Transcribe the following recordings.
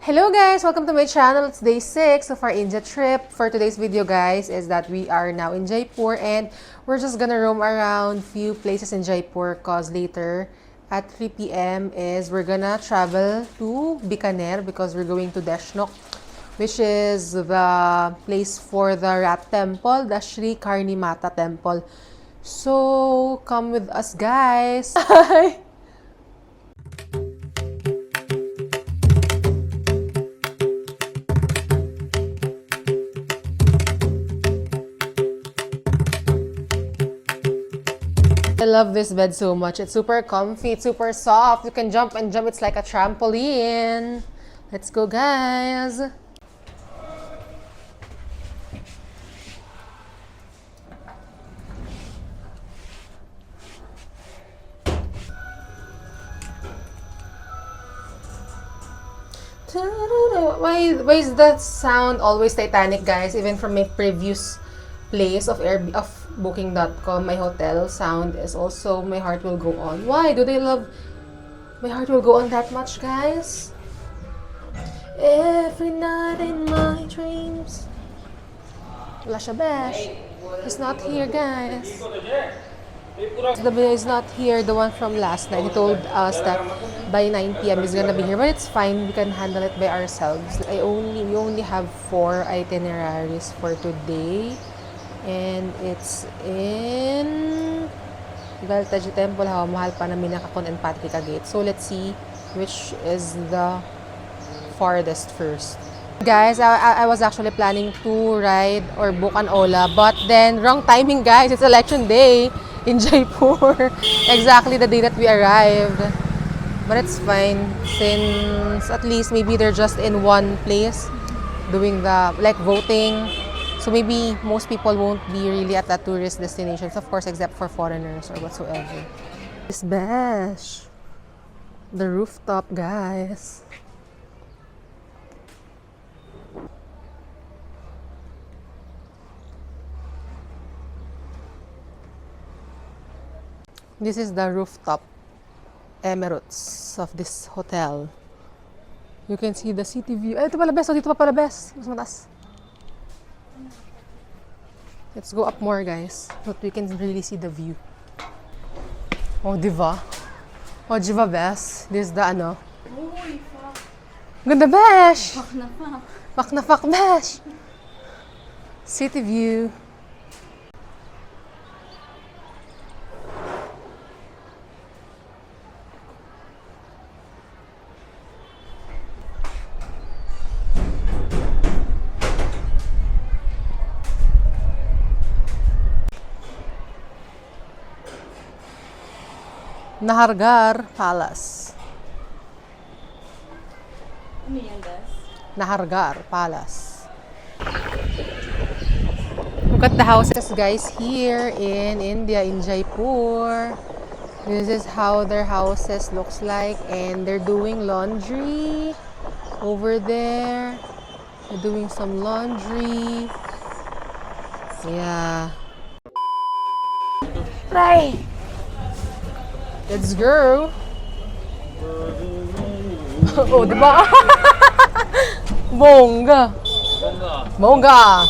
Hello guys! Welcome to my channel. It's day 6 of our India trip. For today's video guys is that we are now in Jaipur and we're just gonna roam around few places in Jaipur cause later at 3 p.m. is we're gonna travel to Bikaner because we're going to Deshnok, which is the place for the rat temple, the Shri Karni Mata temple. So come with us guys! Bye! I love this bed so much. It's super comfy, it's super soft. You can jump and jump. It's like a trampoline. Let's go, guys. Why is that sound always Titanic, guys? Even from my previous place of booking.com, my hotel sound is also My Heart Will Go On. Why do they love My Heart Will Go On that much, guys? Every night in my dreams. Wala siya, besh. He's not here, guys. The boy is not here, the one from last night. He told us that by 9 p.m. he's gonna be here, but it's fine. We can handle it by ourselves. We only have 4 itineraries for today. And it's in Galtaji Temple, Jal Mahal, Panaminakakon, and Patrika Gate. So let's see which is the farthest first. Guys, I was actually planning to ride or book an Ola, but then wrong timing, guys. It's election day in Jaipur. Exactly the day that we arrived. But it's fine since at least maybe they're just in one place doing the voting. So maybe most people won't be really at the tourist destinations, of course, except for foreigners or whatsoever. This bash. The rooftop, guys. This is the rooftop emirates of this hotel. You can see the city view. Ay, ito pala best. Dito pa pala best. Mas mataas. Let's go up more, guys, so we can really see the view. Oh, diva. Oh, diva, best. This is the ano. Uy, fuck. Ganda, besh! Fuck na fuck. Fuck na fuck, besh! City view. Nahargarh Palace. Ano yan, guys? Nahargarh Palace. Look at the houses, guys, here in India, in Jaipur. This is how their houses looks like, and they're doing laundry over there. They're doing some laundry. Yeah. Right. Let's go! Oh, diba? Bongga! Bongga!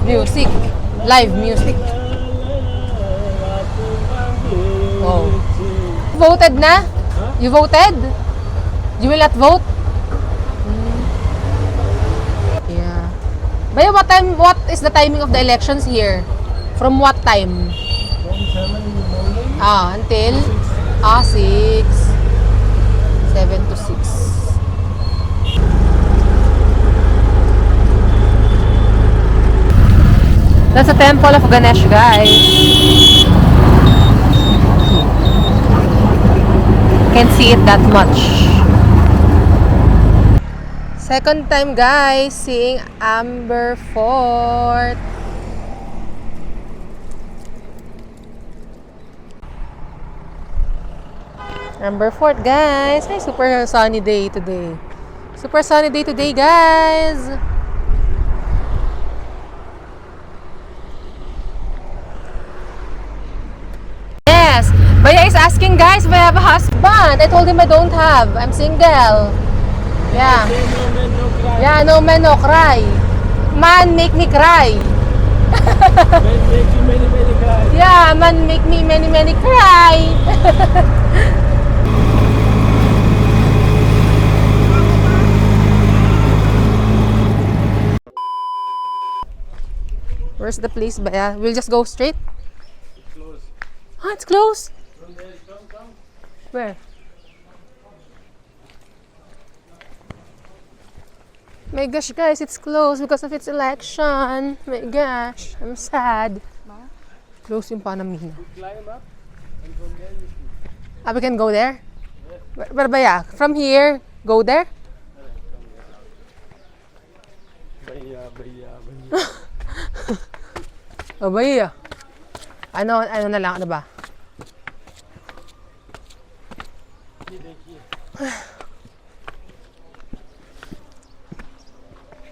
Music! Live music! Oh. Voted na? You voted? You will not vote? But what is the timing of the elections here? From what time? From 7 in the morning. Until? 6. 7 to 6. That's a temple of Ganesh, guys. Can't see it that much. Second time, guys, seeing Amber Fort. Amber Fort, guys. Ay, super sunny day today. Super sunny day today, guys. Baya is asking, guys, if I have a husband. I told him I don't have. I'm single. Yeah. No man, no cry. Yeah, no man, no cry. Man, make me cry. Man make you many, many cry. Yeah, man, make me many, many cry. Where's the place, Baya? We'll just go straight? It's closed. Oh, it's closed. From there, come. Where? My gosh, guys, it's closed because of its election. My gosh, I'm sad. Close yung Panamina. Climb up, and from there you see. Ah, we can go there? Where ba ya? From here, go there? Bhaiya. Oh, ba ya? Ano na lang, ano ba?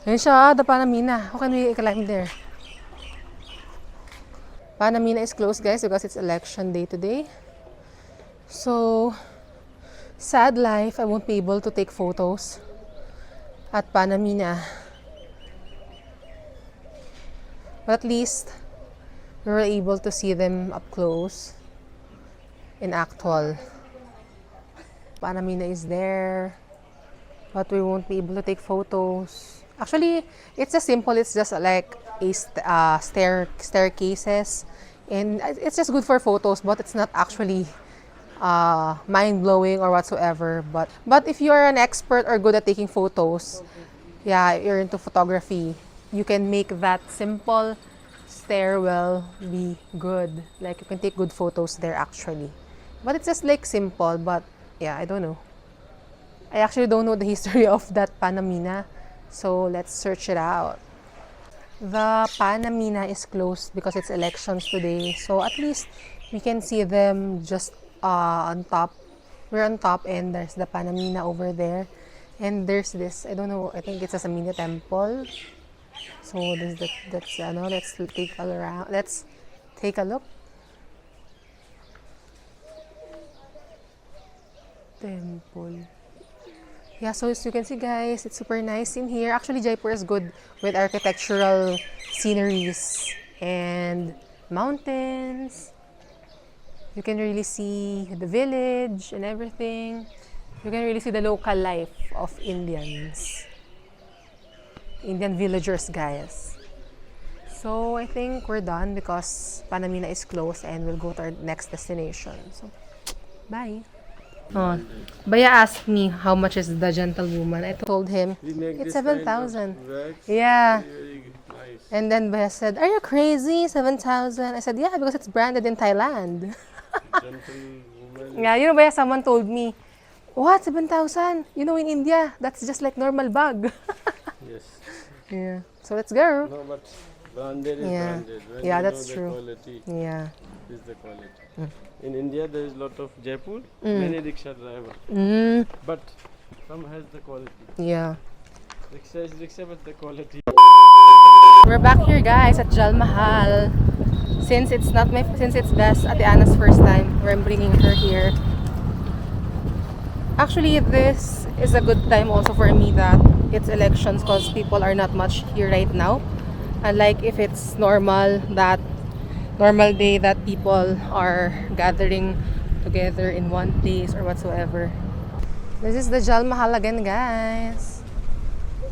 Ayun siya, the Panamina. How can we climb there? Panamina is closed, guys, because it's election day today. So, sad life. I won't be able to take photos at Panamina. But at least, we were able to see them up close in actual. Panamina is there, but we won't be able to take photos. Actually, it's just simple. It's just like a staircases, and it's just good for photos, but it's not actually mind-blowing or whatsoever. But if you are an expert or good at taking photos, yeah, you're into photography, you can make that simple stairwell be good. Like, you can take good photos there actually. But it's just like simple, but yeah, I don't know. I actually don't know the history of that Panamina. So let's search it out. The Panamina is closed because it's elections today. So at least we can see them just on top. We're on top and there's the Panamina over there. And there's this, I don't know, I think it's a mini temple. So let's take a around. Let's take a look. Temple. Yeah, so as you can see, guys, it's super nice in here. Actually, Jaipur is good with architectural sceneries and mountains. You can really see the village and everything. You can really see the local life of Indians. Indian villagers, guys. So I think we're done because Panamina is closed and we'll go to our next destination. So, bye. Oh, Baya asked me how much is the gentlewoman. I told him it's 7,000. Yeah. Very nice. And then Baya said, "Are you crazy? 7,000?" I said, "Yeah, because it's branded in Thailand." Gentlewoman. Yeah, you know, Baya, someone told me, "What, 7,000? You know, in India, that's just like normal bag." Yes. Yeah. So let's go. No, but branded is Yeah. branded. When Yeah, you that's know true. the quality Yeah. is the quality. In India, there is lot of Jaipur, many rickshaw driver. But some has the quality. Yeah. Rickshaw is rickshaw, but the quality. We're back here, guys, at Jal Mahal. Since it's Best Ate Anna's first time, where I'm bringing her here. Actually, this is a good time also for me that it's elections because people are not much here right now. Unlike if it's normal day that people are gathering together in one place or whatsoever. This is the Jal Mahal again, guys.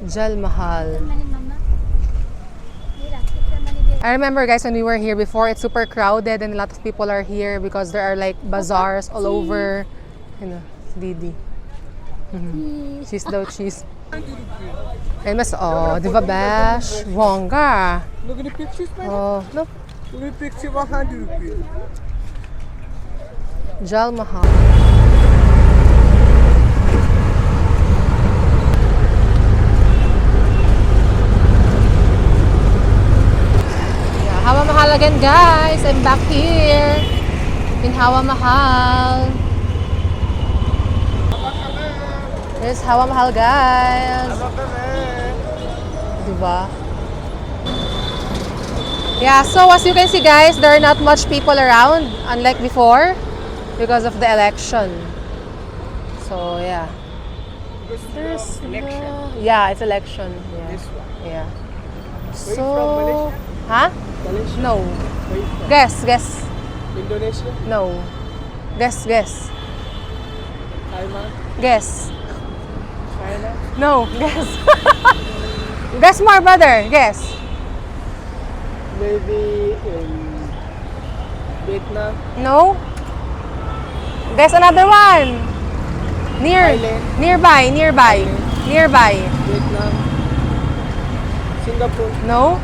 Jal Mahal. I remember, guys, when we were here before, it's super crowded and a lot of people are here because there are like bazaars all over. You know, Didi. She's daw cheese. And mas, oh, di ba, Bash? Wongga. Look at the pictures, man. Oh, look. Look at the picture, 100 rupees. Jal Mahal. Yeah, Hawa Mahal again, guys. I'm back here in Hawa Mahal. Here's Hawa Mahal, guys. Diba? Yeah, so as you can see, guys, there are not much people around, unlike before. because of the election. So yeah. There's yeah, it's election. Yeah. This one. Yeah. you So, from Malaysia? huh? Malaysia? No. Where you from? Guess. Indonesia? No. Guess. Taiwan? Guess. China? No. Guess. Guess more, brother. Guess. Maybe in Vietnam? No. Guess another one. Thailand. Nearby. Vietnam? Singapore? No.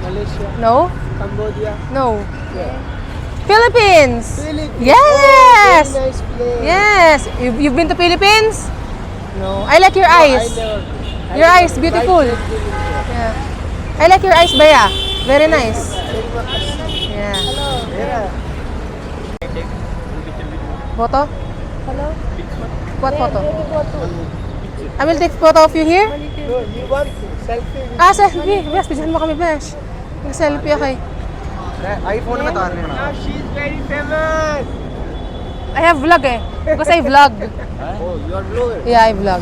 Malaysia? No. Cambodia? No. Yeah. Philippines. Philippines? Yes. Oh, very nice place. Yes. You've been to Philippines? No. I like your No, eyes. I never. Your eyes, beautiful. Right side beautiful. Yeah. I like your eyes, Baya. Very nice. Terima kasih. Yeah. Yeah. Photo? Hello? What photo? Photo. I will take photo of you here. No, you want selfie with Selfie. Yes, pidyan mo kami, Besh. Selfie, okay. iPhone में तो आ रही है now she is very famous. I have vlog eh. Because I vlog. Oh, you are vlogger. Yeah, I vlog.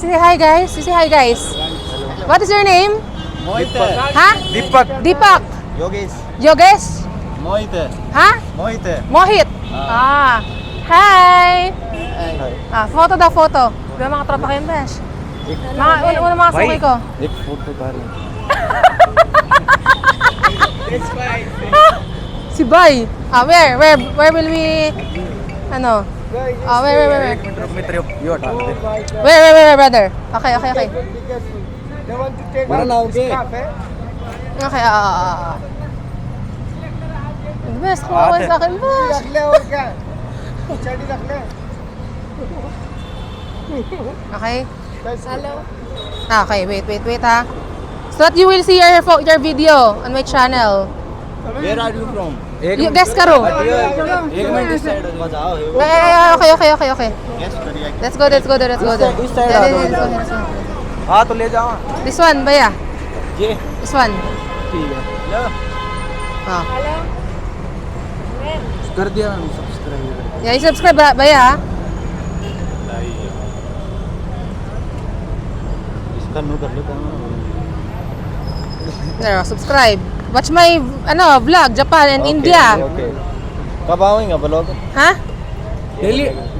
Say hi, guys. You say hi, guys. What is your name? Mohit. Ha? Deepak. Yogesh? Mohit. Ha? Mohit. Mohit. Hi. Photo daw, photo. Diba mga tropa kayo, Besh? Una mga sukay ko. एक फोटो तारी That's fine. Si Bay. Where will we, ano? Where? मित्र यो हटा दे Where, brother? Okay. Be careful. They want to take Wala na, out okay. the scarf, eh? Okay, Bes, kuha ko sa akin, Bes. रख ले और क्या चढ़ी रख ले Okay? Hello. Okay, wait ha. So that you will see your video on my channel. Where are you from? You guess karo. एक मिनट इस साइड बजाओ Okay. गेस करिए Let's go there. इस साइड आ Let's जाओ go. हां तो ले जाओ This one, Baya. ये This one. ठीक है लो Ah. कर दिया मैंने subscribe Yeah, you subscribe, Baya. Ha? इसका नो कर लो There, subscribe. Watch my vlog, Japan and India. Okay कब आएंगे ब्लॉग Huh?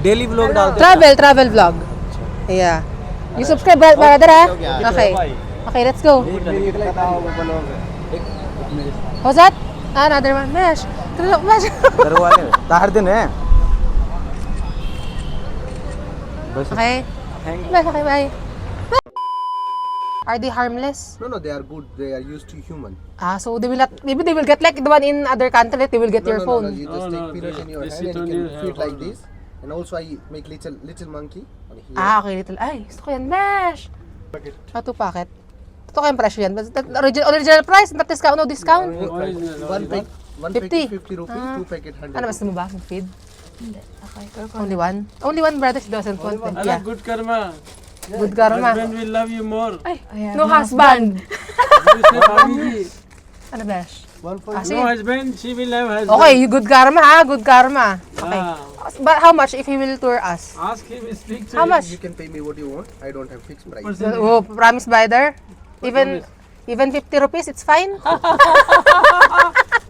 डेली व्लॉग डालते Travel vlog. Yeah. You subscribe, brother, ha? Okay, let's go. What's that? Another one. Mesh. दरवाजे तार दिन है बस Okay. Okay, bye. Are they harmless? No, they are good. They are used to human. So they will not, maybe they will get like the one in other country, like they will get your No, phone. you just take peanut in your they hand sit and on you your can feed hand. like this. And also I make little monkey on here. Okay, little. Ay, gusto ko yan, Mesh. 2 packet. Ito kayong presyo yan. But that original price, not discount, no discount. One pack, 50. 50 rupees, 2 packet 100. Ano, basta mo ba? Feed? Okay. Only one? Only one, brother. She doesn't want it. Yeah. Good karma. Good karma. Husband will love you more. Ay, no husband. You say, "Family." Ano, Besh? One for Sige. No husband, she will have husband. Okay, good karma ha, good karma. Okay. Ah, But how much if he will tour us? ask him, speak to How him. much? you can pay me what you want. I don't have fixed price. Percentage. Oh, promise brother? Even 50 rupees, it's fine?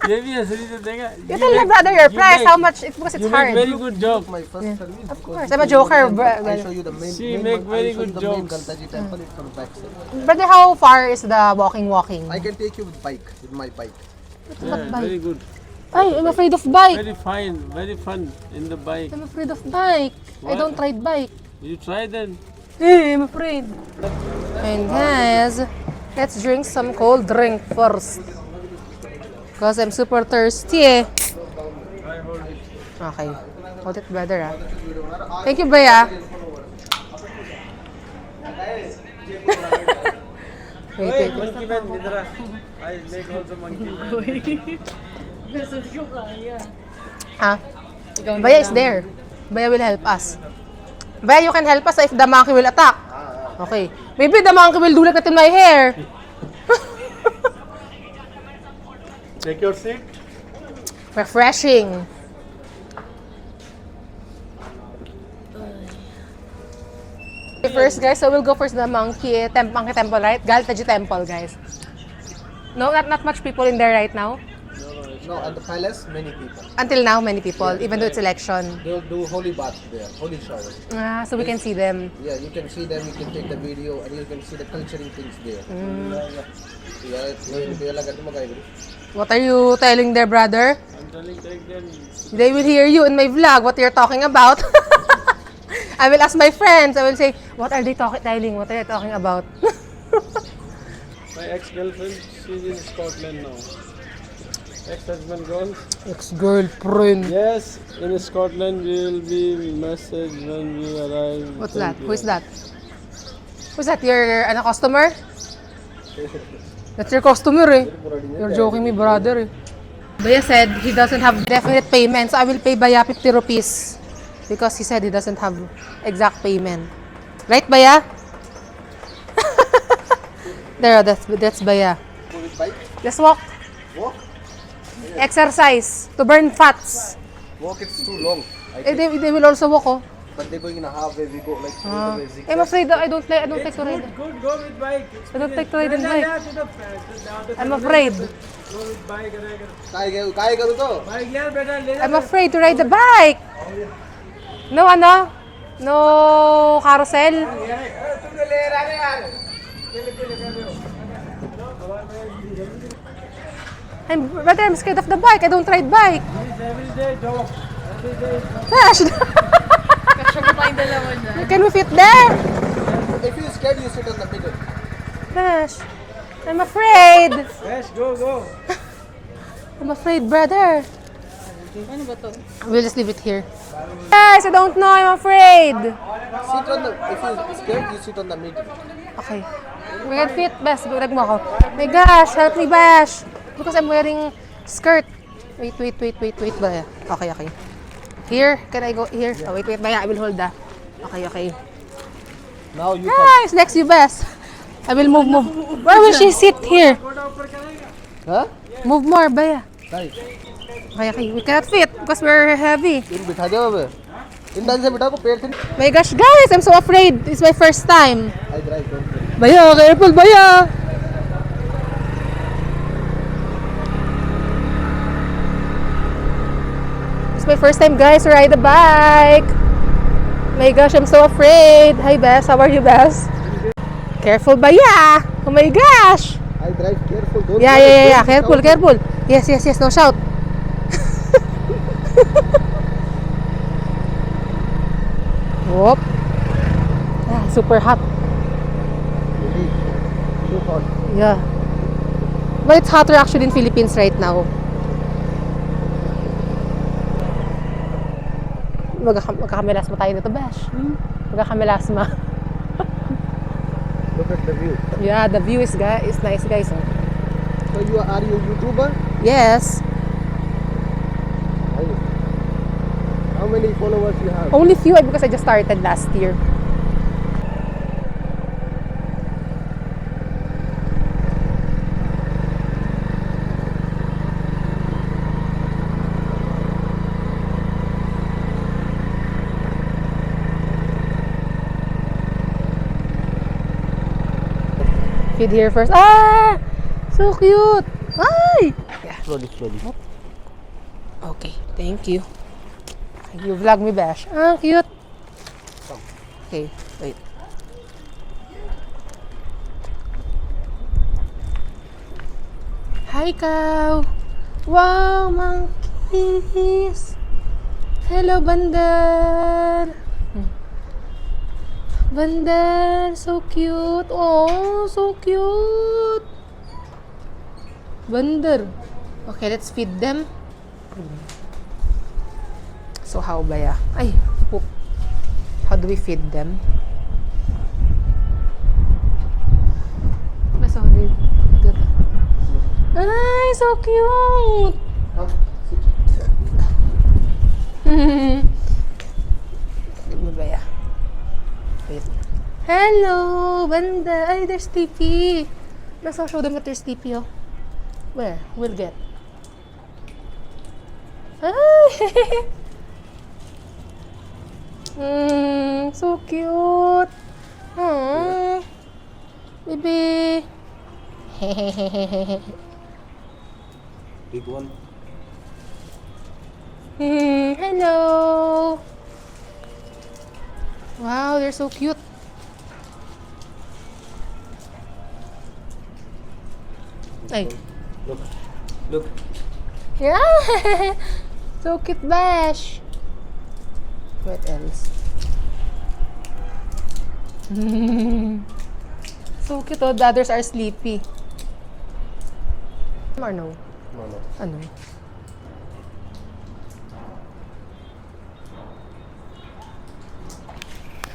ये भी असली तो देगा. You tell my brother your price, how much, because it's You make very hard. good job. My first service. Of course, I'm a joker. I show you the main. She main make one- very I show you good the main jokes. Kaltaji temple. It comes back side. Brother, how far is the walking? I can take you with bike, with my bike. Yeah, very good. Ay, I'm afraid of bike. Very fine, very fun in the bike. I'm afraid of bike. I What? don't ride bike. You try then. I'm afraid. And guys, let's drink some cold drink first. Because I'm super thirsty eh. Okay. Hold it, brother ah. Thank you, Baya. Wait. Monkey man, Nidra. I make also monkey. Ah, Baya is there. Baya will help us. Baya, you can help us if the monkey will attack. Okay. Maybe the monkey will do like that in my hair. Take your seat. Refreshing. First, guys, so we'll go first the monkey temple, right? Galtaji temple, guys. No, not much people in there right now. No, at the palace, many people. Until now, many people, even though it's election. They'll do holy bath there, holy shower. Ah, so we can see them. Yeah, you can see them, you can take the video, and you can see the culturing things there. What are you telling their brother? I'm telling take them. They will hear you in my vlog, what you're talking about. I will ask my friends, I will say, what are they telling? What are they talking about? My ex-girlfriend, she's in Scotland now. Ex-husband gone. Ex-girlfriend. Yes, in Scotland we will be messaged when we arrive. What's that? Who is that? Who's that? Your customer? That's your customer eh. You're joking me, brother eh. Baya said he doesn't have definite payment, so I will pay Baya 50 rupees. Because he said he doesn't have exact payment. Right, Baya? There, that's Baya. Just walk. Walk? Exercise to burn fats. Walk, it's too long. They will also walk, oh. But they're going in a halfway, we go like all the way zigzag. I'm afraid I don't like to ride. Good, go with bike. I don't like to ride on bike. I'm afraid. Go with bike. Kaya karo to? Bike yaar beta le. I'm afraid to ride the bike. No, ano? No carousel. I'm scared of the bike. I don't ride bike. Every day dog. Every day. Gosh. Can we fit there? If you're scared, you sit on the middle. Gosh. I'm afraid. Yes, go. I'm afraid, brother. We'll just leave it here. Guys, I don't know. I'm afraid. Sit on the, if you're scared, you sit on the middle. Okay. We can fit. Bes, bulag mo ako. My gosh, help me, Bash. Because I'm wearing skirt. Wait. Baya. Okay. Here, can I go here? Oh, wait, Baya. I will hold that. Okay. Now you Guys, next you, Bes. I will move. Where will she sit here? Huh? Move more, Baya. Right. Okay. We cannot fit because we're heavy. इन बिठा दो अब इन डांस से बिठा को पैर थे My gosh, guys, I'm so afraid. It's my first time. I drive don't Baya, careful, Baya. It's my first time, guys, to ride a bike. My gosh, I'm so afraid. Hi, Bess. How are you, Bess? Careful, Baya. Oh my gosh. I drive careful don't Yeah. Careful. Yes. No shout. Whoop. Super hot. too hot Yeah. But it's hotter actually in Philippines right now. Magkakamelasma tayo nito, Bash. Magkakamelasma. look at the view Yeah, the view is nice, guys. Oh. so are you a YouTuber Yes. how many followers you have Only few because I just started last year. Feed here first. Ah! So cute! Ay! Slowly. Okay, thank you. You vlog me, Bash. Ah, cute. Okay, wait. Hi, cow. Wow, monkeys. Hello, bandar. Bandar, so cute. Oh, so cute. Bandar. Okay, let's feed them. So how ba ya? Ay, poop. How do we feed them? Basta how do you do that? Ay, so cute! Ano ba ya? Wait. Hello, banda. Ay, there's Tippy. Let's show them that there's Tippy, oh. Where? We'll get. Ay! So cute! Hmm. Baby. Big one. Hello. Wow, they're so cute. Ay. Look. Look. Yeah. So cute, Bash. What else? So cute, oh. The others are sleepy. Or no? No, no. Ano?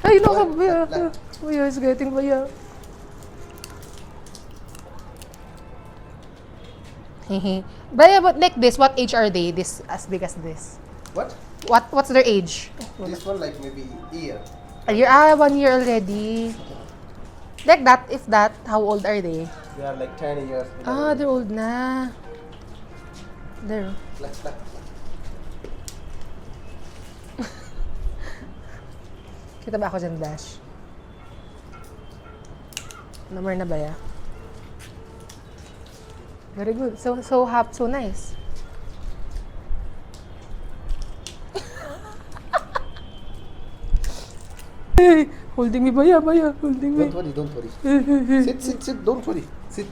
Ay, naku, Baya. Baya is getting Baya. Baya, but like this, what age are they? This as big as this? What? What's their age? This one like maybe ear. A year, 1 year already. Like that, if that, how old are they? They are like 10 years. Ah, they're old na. There. Like. Kita ba ako dyan, Dash? Number na ba ya? Very good. So nice. Holding me, Baya, holding me. Don't worry. Sit. Don't worry. Sit.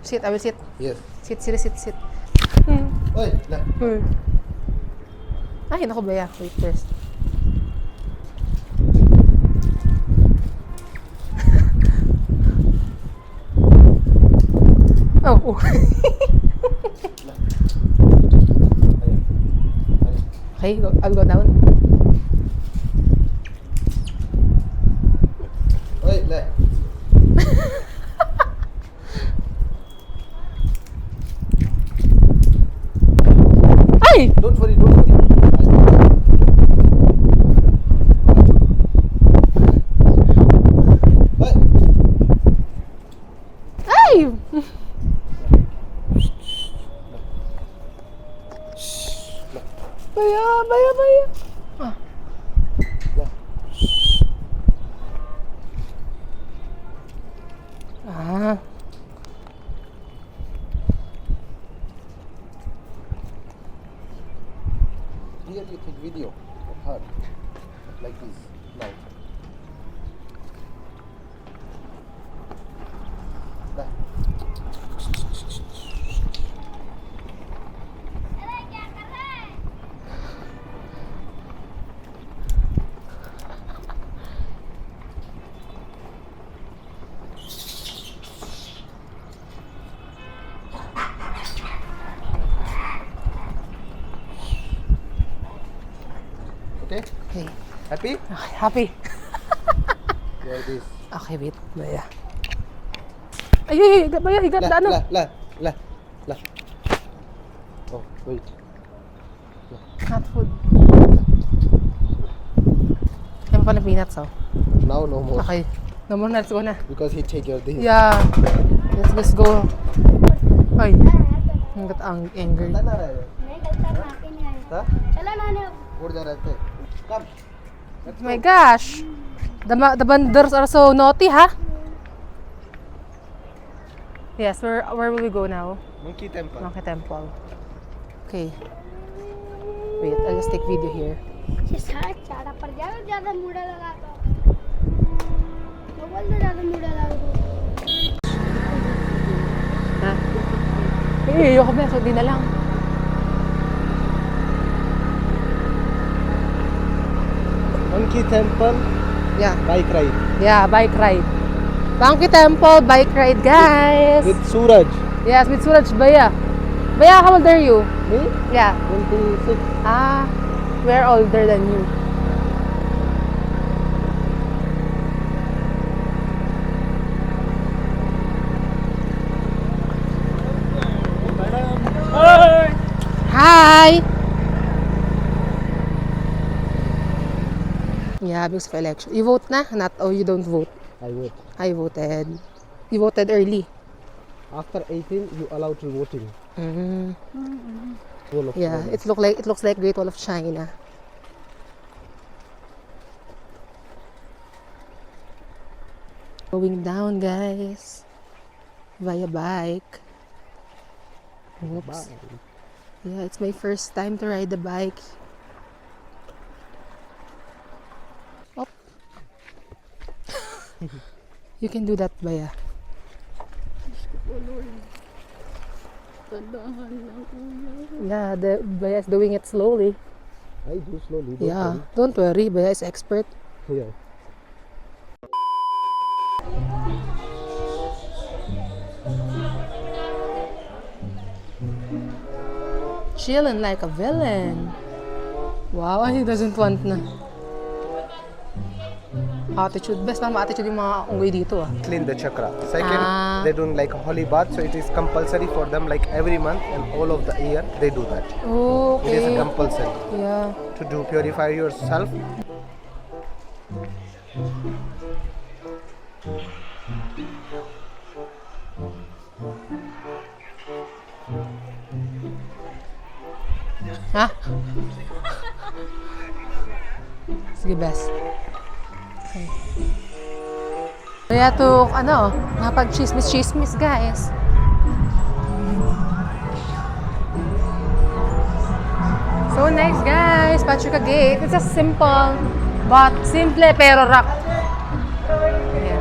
Sit, I will sit. Yes. Sit. Oi, la. Ay, naku, Baya. Wait first. Oh. Okay, I'll go down. Oi, la. Ay! Don't worry. Oi. Ay! Baya. Ah. Ah. Here you take video of her. Like this. Now. La. Okay? Okay. Happy? Okay, happy. Here this. Okay, wait. Baya. Ay, Baya, higat na ano? La. Oh, wait. Not food. Yan pa pala peanuts, oh. Now no more. Okay. No more, let's go na. Because he take your this. Yeah. Let's go. Ay. Ang gat ang angry. ना रहा है नहीं गलता नाके नहीं आया हाँ? चला नाने उड़ जा रहे थे कब Oh my gosh. The banders are so naughty, ha? Yes, where will we go now? monkey temple Monkey Temple. Okay. Wait, I'll just take video here. ये सारा चारा पर ज्यादा मुड़ा लगा तो मोबाइल में ज्यादा मुड़ा लगा Ha? Ayoko ba? So, di na lang. monkey temple Yeah. bike ride Yeah, bike ride. Monkey Temple, bike ride, guys. with Suraj Yes, with Suraj Baya. Baya, how old are you? me Yeah. 26 Ah, we're older than you. Hi! Yeah, because of election. You vote na? Not, oh, you don't vote. I vote I voted. You voted early. after 18 you allowed to voting Mm. whole of Yeah, China. it looks like Great Wall of China. Going down, guys. Via bike. Oops. Yeah, it's my first time to ride the bike. Up. You can do that, Baya. Yeah, the Baya is doing it slowly. I do slowly. Yeah, don't worry, Baya is expert. Yeah. Chilling like a villain. Wow, he doesn't want na. Attitude. Best mama attitude yung mga unggoy dito ah. Clean the chakra. Second, Ah. they're doing like a holy bath, so it is compulsory for them like every month and all of the year they do that. It is Okay. compulsory Yeah. to do purify yourself. Ha? Sige, best. Okay. Kaya to, napag-chismis, guys. So nice, guys. Pachuca Gate. It's a simple, but simple pero rock. Yeah.